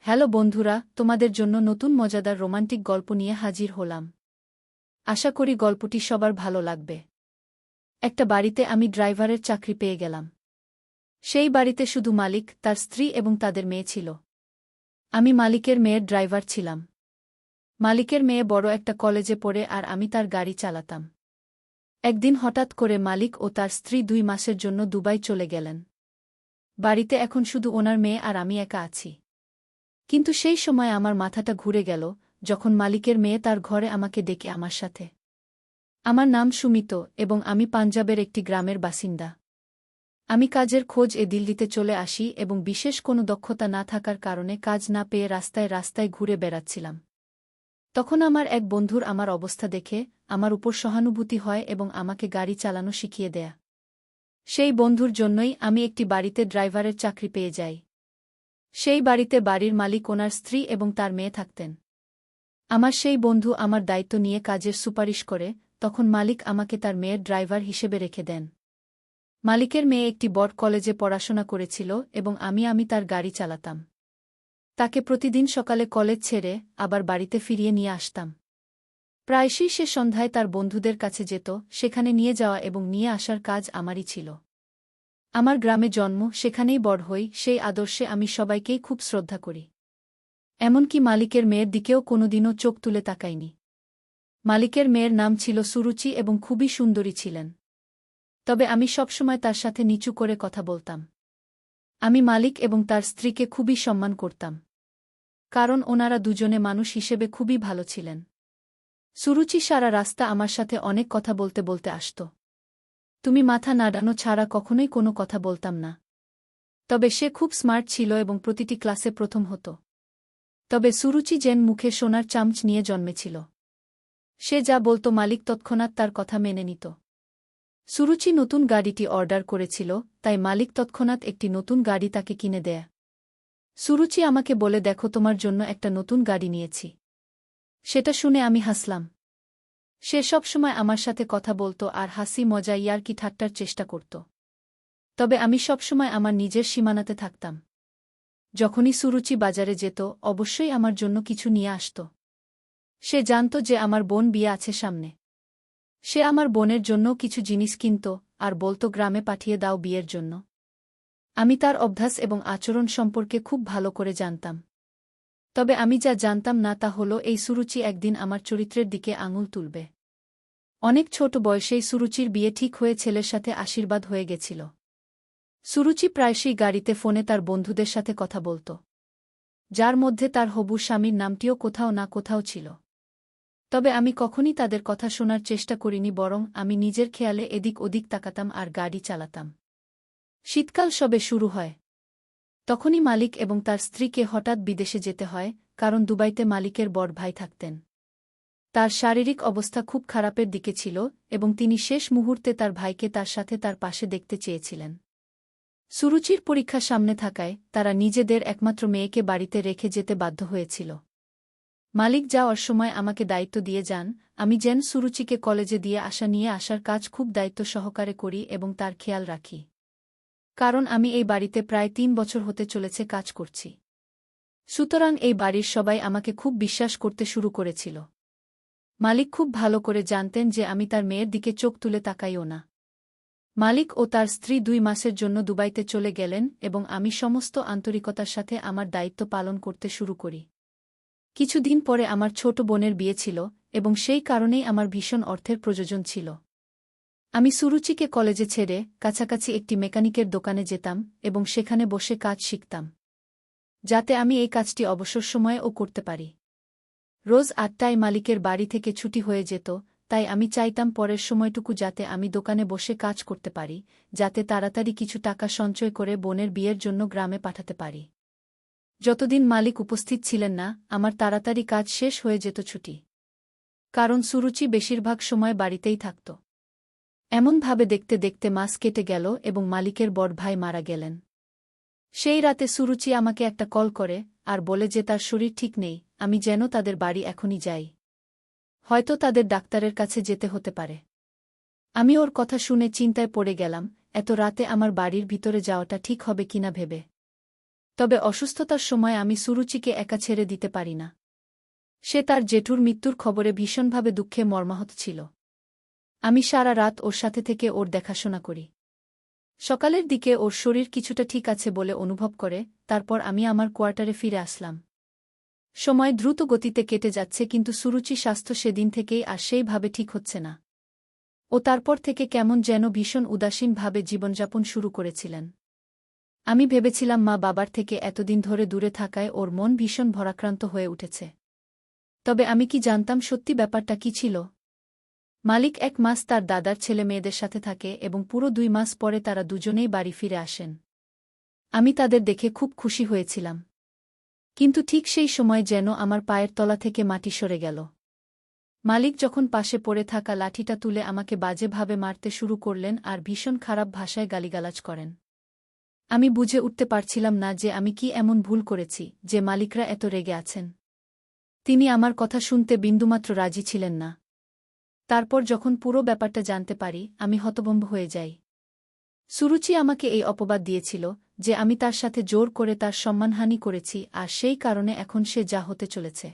Hello বন্ধুরা, তোমাদের জন্য নতুন মজাদার রোমান্টিক গল্প নিয়ে হাজির হলাম। আশা করি গল্পটি সবার ভালো লাগবে। একটা বাড়িতে আমি ড্রাইভারের চাকরি পেয়ে গেলাম। সেই বাড়িতে শুধু মালিক, তার স্ত্রী এবং তাদের মেয়ে ছিল। আমি মালিকের মেয়ের ড্রাইভার ছিলাম। মালিকের মেয়ে বড় একটা কলেজে পড়ে আর আমি তার গাড়ি চালাতাম। একদিন হঠাৎ করে মালিক ও তার স্ত্রী 2 মাসের জন্য দুবাই চলে গেলেন। বাড়িতে এখন শুধু ওনার মেয়ে আর আমি একা আছি। কিন্তু সেই সময় আমার মাথাটা ঘুরে গেল যখন মালিকের মেয়ে তার ঘরে আমাকে ডেকে আমার সাথে। আমার নাম সুমিত এবং আমি পাঞ্জাবের একটি গ্রামের বাসিন্দা। আমি কাজের খোঁজ দিল্লিতে চলে আসি এবং বিশেষ কোনো দক্ষতা না থাকার কারণে কাজ না পেয়ে রাস্তায় রাস্তায় ঘুরে বেড়াচ্ছিলাম। তখন আমার এক বন্ধুর আমার অবস্থা দেখে আমার উপর সহানুভূতি হয় এবং আমাকে গাড়ি চালানো শিখিয়ে দেয়া। সেই বন্ধুর জন্যই আমি একটি বাড়িতে ড্রাইভারের চাকরি পেয়ে যাই। সেই বাড়িতে বাড়ির মালিক ওনার স্ত্রী এবং তার মেয়ে থাকতেন। আমার সেই বন্ধু আমার দায়িত্ব নিয়ে কাজের সুপারিশ করে, তখন মালিক আমাকে তার মেয়ের ড্রাইভার হিসেবে রেখে দেন। মালিকের মেয়ে একটি বড় কলেজে পড়াশোনা করেছিল এবং আমি তার গাড়ি চালাতাম। তাকে প্রতিদিন সকালে কলেজ ছেড়ে আবার বাড়িতে ফিরিয়ে নিয়ে আসতাম। প্রায়শই সে সন্ধ্যায় তার বন্ধুদের কাছে যেত, সেখানে নিয়ে যাওয়া এবং নিয়ে আসার কাজ আমারই ছিল। আমার গ্রামে জন্ম, সেখানেই বড় হই, সেই আদর্শে আমি সবাইকেই খুব শ্রদ্ধা করি। এমনকি মালিকের মেয়ের দিকেও কোনোদিনও চোখ তুলে তাকাইনি। মালিকের মেয়ের নাম ছিল সুরুচি এবং খুবই সুন্দরী ছিলেন। তবে আমি সবসময় তার সাথে নিচু করে কথা বলতাম। আমি মালিক এবং তার স্ত্রীকে খুবই সম্মান করতাম, কারণ ওনারা দুজনে মানুষ হিসেবে খুবই ভালো ছিলেন। সুরুচি সারা রাস্তা আমার সাথে অনেক কথা বলতে বলতে আসত। তুমি মাথা নাড়ানো ছাড়া কখনোই কোনো কথা বলতাম না। তবে সে খুব স্মার্ট ছিল এবং প্রতিটি ক্লাসে প্রথম হতো। তবে সুরুচি যেন মুখে সোনার চামচ নিয়ে জন্মেছিল। সে যা বলত মালিক তৎক্ষণাৎ তার কথা মেনে নিত। সুরুচি নতুন গাড়িটি অর্ডার করেছিল, তাই মালিক তৎক্ষণাৎ একটি নতুন গাড়ি তাকে কিনে দেয়। সুরুচি আমাকে বলে, দেখো, তোমার জন্য একটা নতুন গাড়ি নিয়েছি। সেটা শুনে আমি হাসলাম। সে সবসময় আমার সাথে কথা বলত আর হাসি মজা ইয়ার্কি ঠাট্টার চেষ্টা করত। তবে আমি সবসময় আমার নিজের সীমানাতে থাকতাম। যখনই সুরুচি বাজারে যেত, অবশ্যই আমার জন্য কিছু নিয়ে আসত। সে জানত যে আমার বোন বিয়ে আছে সামনে। সে আমার বোনের জন্যও কিছু জিনিস কিনত আর বলত, গ্রামে পাঠিয়ে দাও বিয়ের জন্য। আমি তার অভ্যাস এবং আচরণ সম্পর্কে খুব ভালো করে জানতাম। তবে আমি যা জানতাম না তা হল এই সুরুচি একদিন আমার চরিত্রের দিকে আঙুল তুলবে। অনেক ছোট বয়সেই সুরুচির বিয়ে ঠিক হয়ে ছেলের সাথে আশীর্বাদ হয়ে গেছিল। সুরুচি প্রায়শই গাড়িতে ফোনে তার বন্ধুদের সাথে কথা বলত, যার মধ্যে তার হবু স্বামীর নামটিও কোথাও না কোথাও ছিল। তবে আমি কখনই তাদের কথা শোনার চেষ্টা করিনি, বরং আমি নিজের খেয়ালে এদিক ওদিক তাকাতাম আর গাড়ি চালাতাম। শীতকাল সবে শুরু হয়। তখনই মালিক এবং তার স্ত্রীকে হঠাৎ বিদেশে যেতে হয়, কারণ দুবাইতে মালিকের বড় ভাই থাকতেন। তার শারীরিক অবস্থা খুব খারাপের দিকে ছিল এবং তিনি শেষ মুহূর্তে তার ভাইকে তার সাথে তার পাশে দেখতে চেয়েছিলেন। সুরুচির পরীক্ষা সামনে থাকায় তারা নিজেদের একমাত্র মেয়েকে বাড়িতে রেখে যেতে বাধ্য হয়েছিল। মালিক যাওয়ার সময় আমাকে দায়িত্ব দিয়ে যান, আমি যেন সুরুচিকে কলেজে দিয়ে নিয়ে আসার কাজ খুব দায়িত্ব সহকারে করি এবং তার খেয়াল রাখি। কারণ আমি এই বাড়িতে প্রায় 3 বছর হতে চলেছে কাজ করছি। সুতরাং এই বাড়ির সবাই আমাকে খুব বিশ্বাস করতে শুরু করেছিল। মালিক খুব ভালো করে জানতেন যে আমি তার মেয়ের দিকে চোখ তুলে তাকাইও না। মালিক ও তার স্ত্রী 2 মাসের জন্য দুবাইতে চলে গেলেন এবং আমি সমস্ত আন্তরিকতার সাথে আমার দায়িত্ব পালন করতে শুরু করি। কিছুদিন পরে আমার ছোট বোনের বিয়ে ছিল এবং সেই কারণেই আমার ভীষণ অর্থের প্রয়োজন ছিল। আমি সুরুচিকে কলেজে ছেড়ে কাছাকাছি একটি মেকানিকের দোকানে যেতাম এবং সেখানে বসে কাজ শিখতাম, যাতে আমি এই কাজটি অবসর সময়েও করতে পারি। রোজ 8টায় মালিকের বাড়ি থেকে ছুটি হয়ে যেত, তাই আমি চাইতাম পরের সময়টুকু যাতে আমি দোকানে বসে কাজ করতে পারি, যাতে তাড়াতাড়ি কিছু টাকা সঞ্চয় করে বোনের বিয়ের জন্য গ্রামে পাঠাতে পারি। যতদিন মালিক উপস্থিত ছিলেন না, আমার তাড়াতাড়ি কাজ শেষ হয়ে যেত ছুটি, কারণ সুরুচি বেশিরভাগ সময় বাড়িতেই থাকত। এমনভাবে দেখতে দেখতে মাস কেটে গেল এবং মালিকের বড় ভাই মারা গেলেন। সেই রাতে সুরুচি আমাকে একটা কল করে আর বলে যে তার শরীর ঠিক নেই, আমি যেন তাদের বাড়ি এখনই যাই। হয়তো তাদের ডাক্তারের কাছে যেতে হতে পারে। আমি ওর কথা শুনে চিন্তায় পড়ে গেলাম, এত রাতে আমার বাড়ির ভিতরে যাওয়াটা ঠিক হবে কিনা ভেবে। তবে অসুস্থতার সময় আমি সুরুচিকে একা ছেড়ে দিতে পারি না। সে তার জেঠুর মৃত্যুর খবরে ভীষণভাবে দুঃখে মর্মাহত ছিল। আমি সারা রাত ওর সাথে থেকে ওর দেখাশোনা করি। সকালের দিকে ওর শরীর কিছুটা ঠিক আছে বলে অনুভব করে, তারপর আমি আমার কোয়ার্টারে ফিরে আসলাম। সময় দ্রুত গতিতে কেটে যাচ্ছে, কিন্তু সুরুচি স্বাস্থ্য সেদিন থেকেই আর সেইভাবে ঠিক হচ্ছে না। ও তারপর থেকে কেমন যেন ভীষণ উদাসীনভাবে জীবনযাপন শুরু করেছিলেন। আমি ভেবেছিলাম মা বাবার থেকে এতদিন ধরে দূরে থাকায় ওর মন ভীষণ ভারাক্রান্ত হয়ে উঠেছে। তবে আমি কি জানতাম সত্যি ব্যাপারটা কি ছিল? মালিক 1 মাস তার দাদার ছেলে মেয়েদের সাথে থাকে এবং পুরো 2 মাস পরে তারা দুজনেই বাড়ি ফিরে আসেন। আমি তাদের দেখে খুব খুশি হয়েছিলাম। কিন্তু ঠিক সেই সময় যেন আমার পায়ের তলা থেকে মাটি সরে গেল। মালিক যখন পাশে পড়ে থাকা লাঠিটা তুলে আমাকে বাজেভাবে মারতে শুরু করলেন আর ভীষণ খারাপ ভাষায় গালিগালাজ করেন। আমি বুঝে উঠতে পারছিলাম না যে আমি কি এমন ভুল করেছি যে মালিকরা এত রেগে আছেন। তিনি আমার কথা শুনতে বিন্দুমাত্র রাজি ছিলেন না। তারপর যখন পুরো ব্যাপারটা জানতে পারি, আমি হতভম্ব হয়ে যাই। সুরুচি আমাকে এই অপবাদ দিয়েছিল যে আমি তার সাথে জোর করে তার সম্মানহানি করেছি, আর সেই কারণে এখন সে যা হতে চলেছে।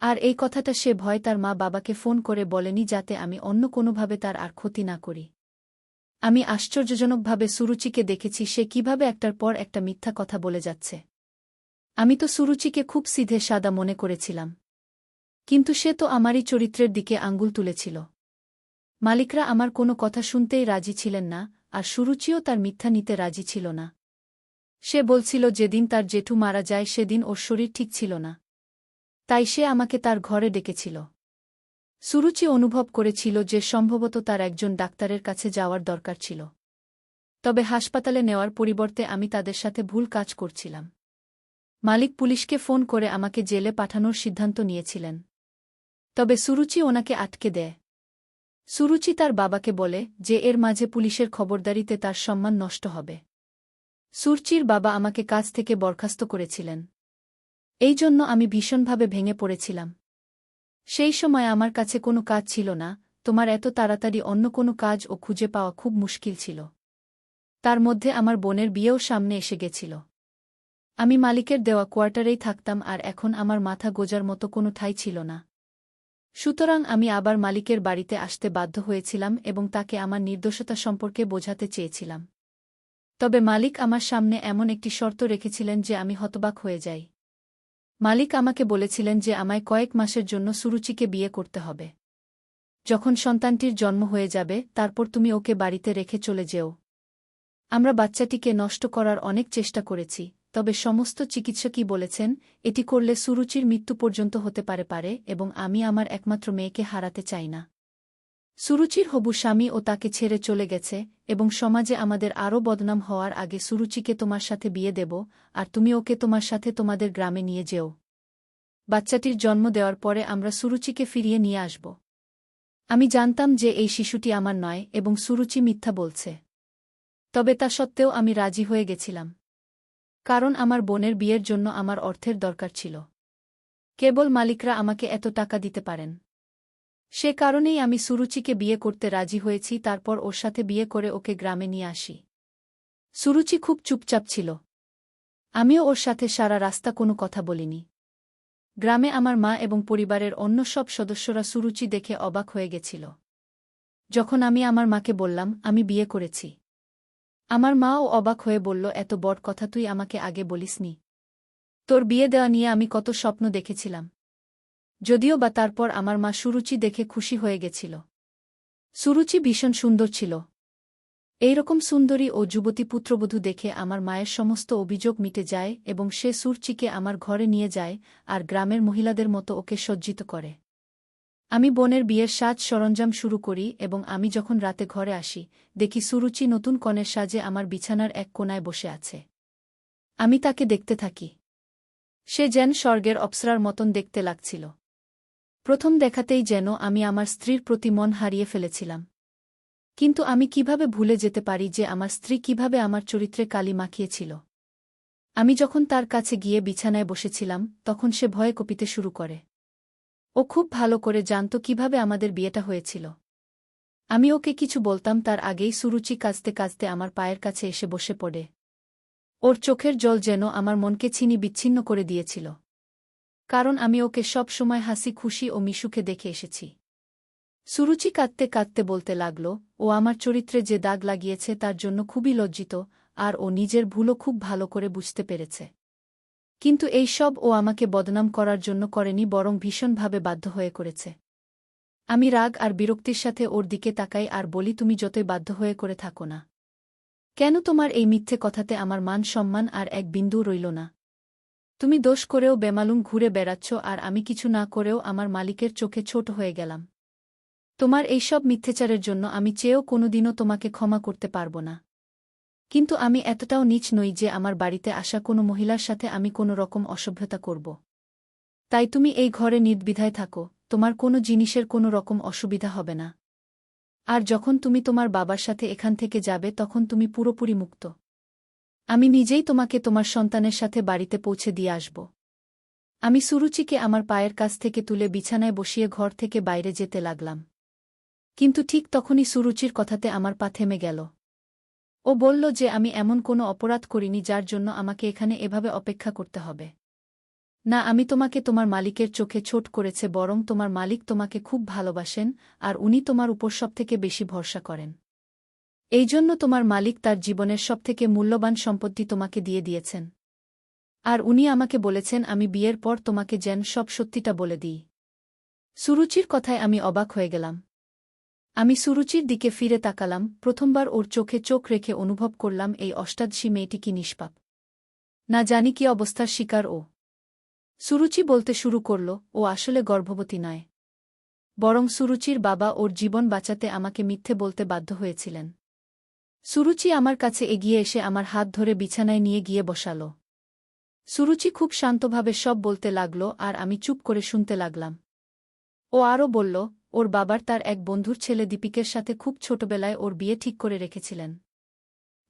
আর এই কথাটা সে ভয় তার মা বাবাকে ফোন করে বলেনি, যাতে আমি অন্য কোনোভাবে তার আর ক্ষতি না করি। আমি আশ্চর্যজনকভাবে সুরুচিকে দেখেছি সে কিভাবে একটার পর একটা মিথ্যা কথা বলে যাচ্ছে। আমি তো সুরুচিকে খুব সিধে সাদা মনে করেছিলাম, কিন্তু সে তো আমারই চরিত্রের দিকে আঙ্গুল তুলেছিল। মালিকরা আমার কোনো কথা শুনতেই রাজি ছিলেন না, আর সুরুচিও তার মিথ্যা নিতে রাজি ছিল না। সে বলছিল যেদিন তার জেঠু মারা যায় সেদিন ওর শরীর ঠিক ছিল না, তাই সে আমাকে তার ঘরে ডেকেছিল। সুরুচি অনুভব করেছিল যে সম্ভবত তার একজন ডাক্তারের কাছে যাওয়ার দরকার ছিল। তবে হাসপাতালে নেওয়ার পরিবর্তে আমি তাদের সাথে ভুল কাজ করছিলাম। মালিক পুলিশকে ফোন করে আমাকে জেলে পাঠানোর সিদ্ধান্ত নিয়েছিলেন। তবে সুরুচি ওনাকে আটকে দেয়। সুরুচি তার বাবাকে বলে যে এর মাঝে পুলিশের খবরদারিতে তার সম্মান নষ্ট হবে। সুরচির বাবা আমাকে কাজ থেকে বরখাস্ত করেছিলেন। এই জন্য আমি ভীষণভাবে ভেঙে পড়েছিলাম। সেই সময় আমার কাছে কোনো কাজ ছিল না, তোমার এত তাড়াতাড়ি অন্য কোনো কাজ ও খুঁজে পাওয়া খুব মুশকিল ছিল। তার মধ্যে আমার বোনের বিয়েও সামনে এসে গেছিল। আমি মালিকের দেওয়া কোয়ার্টারেই থাকতাম, আর এখন আমার মাথা গোজার মতো কোনো ঠাঁই ছিল না। সুতরাং আমি আবার মালিকের বাড়িতে আসতে বাধ্য হয়েছিলাম এবং তাকে আমার নির্দোষতা সম্পর্কে বোঝাতে চেয়েছিলাম। তবে মালিক আমার সামনে এমন একটি শর্ত রেখেছিলেন যে আমি হতবাক হয়ে যাই। মালিক আমাকে বলেছিলেন যে আমায় কয়েক মাসের জন্য সুরুচিকে বিয়ে করতে হবে। যখন সন্তানটির জন্ম হয়ে যাবে তারপর তুমি ওকে বাড়িতে রেখে চলে যেও। আমরা বাচ্চাটিকে নষ্ট করার অনেক চেষ্টা করেছি, তবে সমস্ত চিকিৎসকই বলেছেন এটি করলে সুরুচির মৃত্যু পর্যন্ত হতে পারে এবং আমি আমার একমাত্র মেয়েকে হারাতে চাই না। সুরুচির হবু স্বামী ও তাকে ছেড়ে চলে গেছে এবং সমাজে আমাদের আরও বদনাম হওয়ার আগে সুরুচিকে তোমার সাথে বিয়ে দেব, আর তুমি ওকে তোমার সাথে তোমাদের গ্রামে নিয়ে যেও। বাচ্চাটির জন্ম দেওয়ার পরে আমরা সুরুচিকে ফিরিয়ে নিয়ে আসব। আমি জানতাম যে এই শিশুটি আমার নয় এবং সুরুচি মিথ্যা বলছে। তবে তা সত্ত্বেও আমি রাজি হয়ে গেছিলাম, কারণ আমার বোনের বিয়ের জন্য আমার অর্থের দরকার ছিল। কেবল মালিকরা আমাকে এত টাকা দিতে পারেন। সে কারণেই আমি সুরুচিকে বিয়ে করতে রাজি হয়েছি, তারপর ওর সাথে বিয়ে করে ওকে গ্রামে নিয়ে আসি। সুরুচি খুব চুপচাপ ছিল। আমিও ওর সাথে সারা রাস্তা কোনো কথা বলিনি। গ্রামে আমার মা এবং পরিবারের অন্য সব সদস্যরা সুরুচি দেখে অবাক হয়ে গেছিল। যখন আমি আমার মাকে বললাম আমি বিয়ে করেছি, আমার মাও অবাক হয়ে বলল, এত বড় কথা তুই আমাকে আগে বলিসনি। তোর বিয়ে দেওয়া নিয়ে আমি কত স্বপ্ন দেখেছিলাম। যদিও বা তারপর আমার মা সুরুচি দেখে খুশি হয়ে গেছিল। সুরুচি ভীষণ সুন্দর ছিল। এইরকম সুন্দরী ও যুবতী পুত্রবধূ দেখে আমার মায়ের সমস্ত অভিযোগ মিটে যায় এবং সে সুরচিকে আমার ঘরে নিয়ে যায় আর গ্রামের মহিলাদের মতো ওকে সজ্জিত করে। আমি বোনের বিয়ের সাজ সরঞ্জাম শুরু করি এবং আমি যখন রাতে ঘরে আসি দেখি সুরুচি নতুন কনের সাজে আমার বিছানার এক কোণায় বসে আছে। আমি তাকে দেখতে থাকি। সে যেন স্বর্গের অপ্সরার মতন দেখতে লাগছিল। প্রথম দেখাতেই যেন আমি আমার স্ত্রীর প্রতি মন হারিয়ে ফেলেছিলাম। কিন্তু আমি কিভাবে ভুলে যেতে পারি যে আমার স্ত্রী কিভাবে আমার চরিত্রে কালি মাখিয়েছিল। আমি যখন তার কাছে গিয়ে বিছানায় বসেছিলাম তখন সে ভয়ে কঁপিতে শুরু করে। ও খুব ভালো করে জানত কিভাবে আমাদের বিয়েটা হয়েছিল। আমি ওকে কিছু বলতাম তার আগেই সুরুচি কাঁদতে কাঁদতে আমার পায়ের কাছে এসে বসে পড়ে। ওর চোখের জল যেন আমার মনকে বিচ্ছিন্ন করে দিয়েছিল। কারণ আমি ওকে সব সময় হাসি খুশি ও মিশুকে দেখে এসেছি। সুরুচি কাঁদতে কাঁদতে বলতে লাগল, ও আমার চরিত্রে যে দাগ লাগিয়েছে তার জন্য খুবই লজ্জিত, আর ও নিজের ভুলও খুব ভালো করে বুঝতে পেরেছে। কিন্তু এই সব ও আমাকে বদনাম করার জন্য করেনি, বরং ভীষণভাবে বাধ্য হয়ে করেছে। আমি রাগ আর বিরক্তির সাথে ওর দিকে তাকাই আর বলি, তুমি যতই বাধ্য হয়ে করে থাকো না কেন, তোমার এই মিথ্যে কথাতে আমার মান সম্মান আর এক বিন্দু রইল না। তুমি দোষ করেও বেমালুম ঘুরে বেড়াচ্ছ, আর আমি কিছু না করেও আমার মালিকের চোখে ছোট হয়ে গেলাম। তোমার এই সব মিথ্যেচারের জন্য আমি চেয়েও কোনোদিনও তোমাকে ক্ষমা করতে পারব না। কিন্তু আমি এতটাও নীচ নই যে আমার বাড়িতে আসা কোনো মহিলার সাথে আমি কোনো রকম অসভ্যতা করব। তাই তুমি এই ঘরে নির্দ্বিধায় থাকো, তোমার কোনো জিনিসের কোনো রকম অসুবিধা হবে না। আর যখন তুমি তোমার বাবার সাথে এখান থেকে যাবে তখন তুমি পুরোপুরি মুক্ত। আমি নিজেই তোমাকে তোমার সন্তানের সাথে বাড়িতে পৌঁছে দিয়ে আসব। আমি সুরুচিকে আমার পায়ের কাছ থেকে তুলে বিছানায় বসিয়ে ঘর থেকে বাইরে যেতে লাগলাম। কিন্তু ঠিক তখনই সুরুচির কথাতে আমার পা থেমে গেল। ও বলল যে আমি এমন কোনো অপরাধ করিনি যার জন্য আমাকে এখানে এভাবে অপেক্ষা করতে হবে। না, আমি তোমাকে তোমার মালিকের চোখে ছোট করেছে, বরং তোমার মালিক তোমাকে খুব ভালোবাসেন, আর উনি তোমার উপর সবথেকে বেশি ভরসা করেন। এই জন্য তোমার মালিক তার জীবনের সবথেকে মূল্যবান সম্পত্তি তোমাকে দিয়ে দিয়েছেন। আর উনি আমাকে বলেছেন আমি বিয়ের পর তোমাকে যেন সব সত্যিটা বলে দিই। সুরুচির কথায় আমি অবাক হয়ে গেলাম। আমি সুরুচির দিকে ফিরে তাকালাম, প্রথমবার ওর চোখে চোখ রেখে অনুভব করলাম এই অষ্টাদশী মেয়েটি কি নিষ্পাপ। না জানি কি অবস্থার শিকার ও। সুরুচি বলতে শুরু করল, ও আসলে গর্ভবতী নয়, বরং সুরুচির বাবা ওর জীবন বাঁচাতে আমাকে মিথ্যে বলতে বাধ্য হয়েছিলেন। সুরুচি আমার কাছে এগিয়ে এসে আমার হাত ধরে বিছানায় নিয়ে গিয়ে বসাল। সুরুচি খুব শান্তভাবে সব বলতে লাগল, আর আমি চুপ করে শুনতে লাগলাম। ও আরও বলল, ওর বাবার তার এক বন্ধুর ছেলে দীপিকের সাথে খুব ছোটবেলায় ওর বিয়ে ঠিক করে রেখেছিলেন।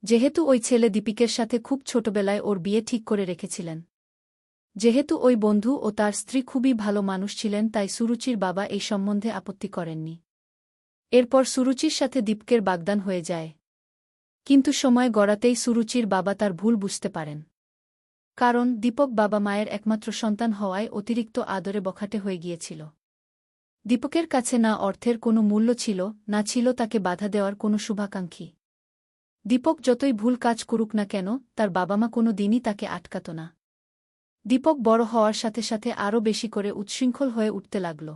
যেহেতু ওই ছেলে দীপিকের সাথে খুব ছোটবেলায় ওর বিয়ে ঠিক করে রেখেছিলেন, যেহেতু ওই বন্ধু ও তার স্ত্রী খুবই ভালো মানুষ ছিলেন, তাই সুরুচির বাবা এই সম্বন্ধে আপত্তি করেননি। এরপর সুরুচির সাথে দীপকের বাগদান হয়ে যায়। কিন্তু সময় গড়াতেই সুরুচির বাবা তার ভুল বুঝতে পারেন। কারণ দীপক বাবা মায়ের একমাত্র সন্তান হওয়ায় অতিরিক্ত আদরে বখাটে হয়ে গিয়েছিল। দীপকের কাছে না অর্থের কোনো মূল্য ছিল, না ছিল তাকে বাধা দেওয়ার কোনো শুভাকাঙ্ক্ষী। দীপক যতই ভুল কাজ করুক না কেন, তার বাবা মা কোনো দিনই তাকে আটকাত না। দীপক বড় হওয়ার সাথে সাথে আরও বেশি করে উচ্ছৃঙ্খল হয়ে উঠতে লাগল।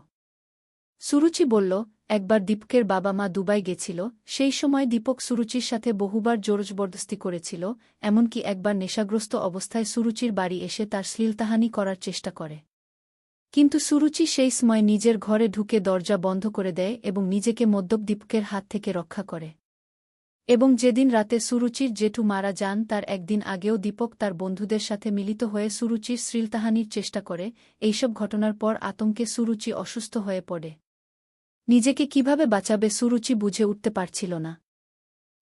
সুরুচি বলল, একবার দীপকের বাবা মা দুবাই গেছিল, সেই সময় দীপক সুরুচির সাথে বহুবার জোরজবরদস্তি করেছিল, এমনকি একবার নেশাগ্রস্ত অবস্থায় সুরুচির বাড়ি এসে তার শ্লীলতাহানি করার চেষ্টা করে। কিন্তু সুরুচি সেই সময় নিজের ঘরে ঢুকে দরজা বন্ধ করে দেয় এবং নিজেকে মদ্যপ দীপকের হাত থেকে রক্ষা করে। এবং যেদিন রাতে সুরুচির জেঠু মারা যান তার একদিন আগেও দীপক তার বন্ধুদের সাথে মিলিত হয়ে সুরুচির শ্লীলতাহানির চেষ্টা করে। এইসব ঘটনার পর আতঙ্কে সুরুচি অসুস্থ হয়ে পড়ে। নিজেকে কিভাবে বাঁচাবে সুরুচি বুঝে উঠতে পারছিল না।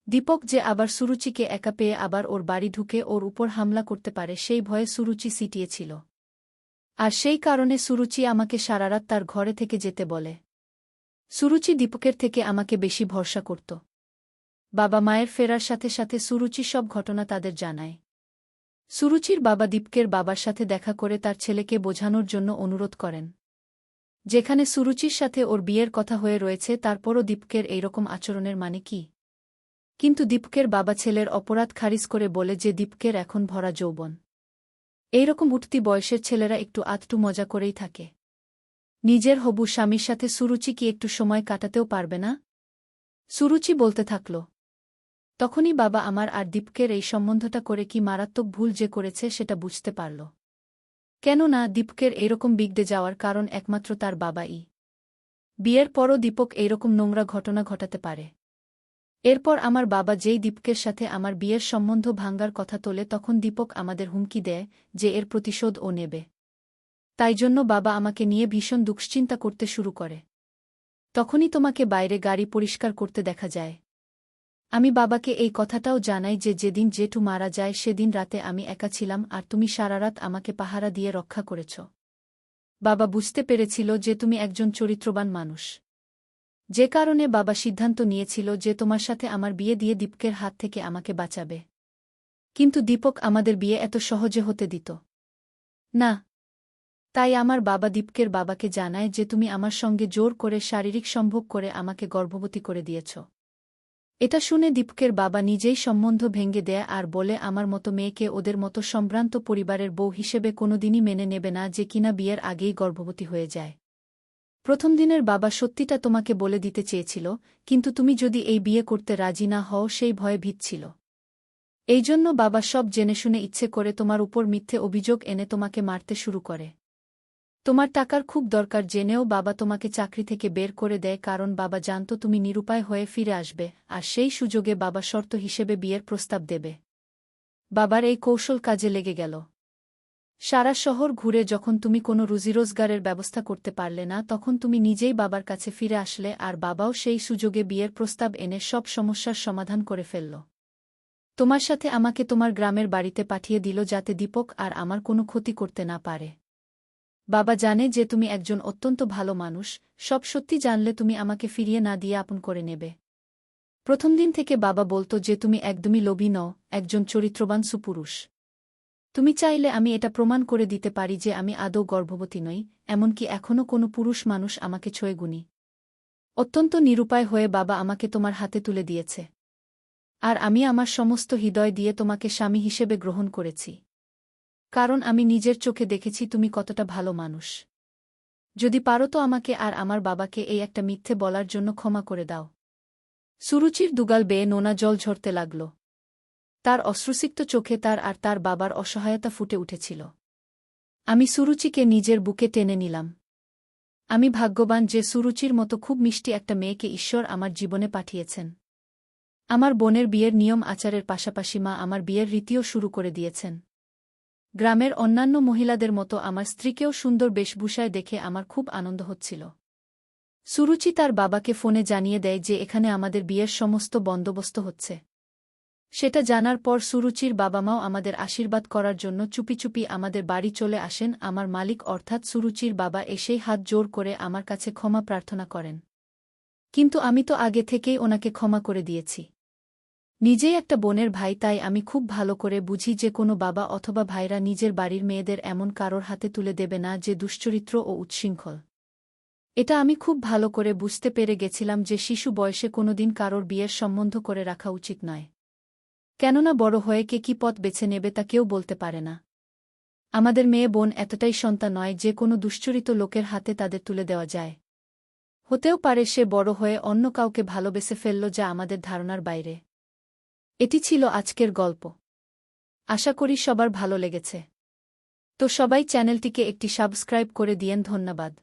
দীপক যে আবার সুরুচিকে একা পেয়ে আবার ওর বাড়ি ঢুকে ওর উপর হামলা করতে পারে সেই ভয়ে সুরুচি সিটিয়েছিল। আর সেই কারণে সুরুচি আমাকে সারারাত তার ঘরে থেকে যেতে বলে। সুরুচি দীপকের থেকে আমাকে বেশি ভরসা করত। বাবা মায়ের ফেরার সাথে সাথে সুরুচি সব ঘটনা তাদের জানায়। সুরুচির বাবা দীপকের বাবার সাথে দেখা করে তার ছেলেকে বোঝানোর জন্য অনুরোধ করেন। যেখানে সুরুচির সাথে ওর বিয়ের কথা হয়ে রয়েছে, তারপরও দীপকের এইরকম আচরণের মানে কি? কিন্তু দীপকের বাবা ছেলের অপরাধ খারিজ করে বলে যে দীপকের এখন ভরা যৌবন। এইরকম উঠতি বয়সের ছেলেরা একটু আধটু মজা করেই থাকে। নিজের হবু স্বামীর সাথে সুরুচি কি একটু সময় কাটাতেও পারবে না? সুরুচি বলতে থাকল। তখনই বাবা আমার আর দীপকের এই সম্বন্ধটা করে কি মারাত্মক ভুল যে করেছে সেটা বুঝতে পারল। কেননা দীপকের এইরকম বিগড়ে যাওয়ার কারণ একমাত্র তার বাবাই। বিয়ের পরও দীপক এইরকম নোংরা ঘটনা ঘটাতে পারে। এরপর আমার বাবা যেই দীপকের সাথে আমার বিয়ের সম্বন্ধ ভাঙ্গার কথা তোলে তখন দীপক আমাদের হুমকি দেয় যে এর প্রতিশোধ ও নেবে। তাই জন্য বাবা আমাকে নিয়ে ভীষণ দুশ্চিন্তা করতে শুরু করে। তখনই তোমাকে বাইরে গাড়ি পরিষ্কার করতে দেখা যায়। আমি বাবাকে এই কথাটাও জানাই যে যেদিন জেঠু মারা যায় সেদিন রাতে আমি একা ছিলাম আর তুমি সারারাত আমাকে পাহারা দিয়ে রক্ষা করেছ। বাবা বুঝতে পেরেছিল যে তুমি একজন চরিত্রবান মানুষ। যে কারণে বাবা সিদ্ধান্ত নিয়েছিল যে তোমার সাথে আমার বিয়ে দিয়ে দীপকের হাত থেকে আমাকে বাঁচাবে। কিন্তু দীপক আমাদের বিয়ে এত সহজে হতে দিত না। তাই আমার বাবা দীপকের বাবাকে জানায় যে তুমি আমার সঙ্গে জোর করে শারীরিক সম্ভোগ করে আমাকে গর্ভবতী করে দিয়েছ। এটা শুনে দীপকের বাবা নিজেই সম্বন্ধ ভেঙে দেয় আর বলে আমার মতো মেয়েকে ওদের মতো সম্ভ্রান্ত পরিবারের বউ হিসেবে কোনোদিনই মেনে নেবে না যে কিনা বিয়ের আগেই গর্ভবতী হয়ে যায়। প্রথম দিনের বাবা সত্যিটা তোমাকে বলে দিতে চেয়েছিল, কিন্তু তুমি যদি এই বিয়ে করতে রাজি না হও সেই ভয়ে ভীত ছিল। এই জন্য বাবা সব জেনে শুনে ইচ্ছে করে তোমার উপর মিথ্যে অভিযোগ এনে তোমাকে মারতে শুরু করে। তোমার টাকার খুব দরকার জেনেও বাবা তোমাকে চাকরি থেকে বের করে দেয়, কারণ বাবা জানত তুমি নিরুপায় হয়ে ফিরে আসবে, আর সেই সুযোগে বাবা শর্ত হিসেবে বিয়ের প্রস্তাব দেবে। বাবার এই কৌশল কাজে লেগে গেল। সারা শহর ঘুরে যখন তুমি কোনো রুজিরোজগারের ব্যবস্থা করতে পারলে না, তখন তুমি নিজেই বাবার কাছে ফিরে আসলে, আর বাবাও সেই সুযোগে বিয়ের প্রস্তাব এনে সব সমস্যার সমাধান করে ফেলল। তোমার সাথে আমাকে তোমার গ্রামের বাড়িতে পাঠিয়ে দিল যাতে দীপক আর আমার কোনো ক্ষতি করতে না পারে। বাবা জানে যে তুমি একজন অত্যন্ত ভালো মানুষ, সব সত্যি জানলে তুমি আমাকে ফিরিয়ে না দিয়ে আপন করে নেবে। প্রথম দিন থেকে বাবা বলতো যে তুমি একদমই লোভী নও, একজন চরিত্রবান সুপুরুষ। তুমি চাইলে আমি এটা প্রমাণ করে দিতে পারি যে আমি আদৌ গর্ভবতী নই, এমনকি এখনও কোনো পুরুষ মানুষ আমাকে ছুঁয়ে গুনি। অত্যন্ত নিরুপায় হয়ে বাবা আমাকে তোমার হাতে তুলে দিয়েছে। আর আমি আমার সমস্ত হৃদয় দিয়ে তোমাকে স্বামী হিসেবে গ্রহণ করেছি। কারণ আমি নিজের চোখে দেখেছি তুমি কতটা ভালো মানুষ। যদি পারো তো আমাকে আর আমার বাবাকে এই একটা মিথ্যে বলার জন্য ক্ষমা করে দাও। সুরুচির দুগাল বেয়ে নোনা জল ঝরতে লাগল। তার অশ্রুসিক্ত চোখে তার আর তার বাবার অসহায়তা ফুটে উঠেছিল। আমি সুরুচিকে নিজের বুকে টেনে নিলাম। আমি ভাগ্যবান যে সুরুচির মতো খুব মিষ্টি একটা মেয়েকে ঈশ্বর আমার জীবনে পাঠিয়েছেন। আমার বোনের বিয়ের নিয়ম আচারের পাশাপাশি মা আমার বিয়ের রীতিও শুরু করে দিয়েছেন। গ্রামের অন্যান্য মহিলাদের মতো আমার স্ত্রীকেও সুন্দর বেশভূষায় দেখে আমার খুব আনন্দ হচ্ছিল। সুরুচি তার বাবাকে ফোনে জানিয়ে দেয় যে এখানে আমাদের বিয়ের সমস্ত বন্দোবস্ত হচ্ছে। সেটা জানার পর সুরুচির বাবা মাও আমাদের আশীর্বাদ করার জন্য চুপি চুপি আমাদের বাড়ি চলে আসেন। আমার মালিক অর্থাৎ সুরুচির বাবা এসেই হাত জোর করে আমার কাছে ক্ষমা প্রার্থনা করেন। কিন্তু আমি তো আগে থেকেই ওনাকে ক্ষমা করে দিয়েছি। নিজেই একটা বোনের ভাই, তাই আমি খুব ভালো করে বুঝি যে কোনো বাবা অথবা ভাইরা নিজের বাড়ির মেয়েদের এমন কারোর হাতে তুলে দেবে না যে দুশ্চরিত্র ও উচ্ছৃঙ্খল। এটা আমি খুব ভালো করে বুঝতে পেরে গেছিলাম যে শিশু বয়সে কোনোদিন কারোর বিয়ের সম্বন্ধ করে রাখা উচিত নয়। কেননা বড় হয়ে কে কী পথ বেছে নেবে তা কেউ বলতে পারে না। আমাদের মেয়ে বোন এতটাই সন্তান নয় যে কোনো দুশ্চরিত লোকের হাতে তাদের তুলে দেওয়া যায়। হতেও পারে সে বড় হয়ে অন্য কাউকে ভালোবেসে ফেলল, যা আমাদের ধারণার বাইরে। এটি ছিল আজকের গল্প। আশা করি সবার ভালো লেগেছে। তো সবাই চ্যানেলটিকে একটি সাবস্ক্রাইব করে দিয়েন। ধন্যবাদ।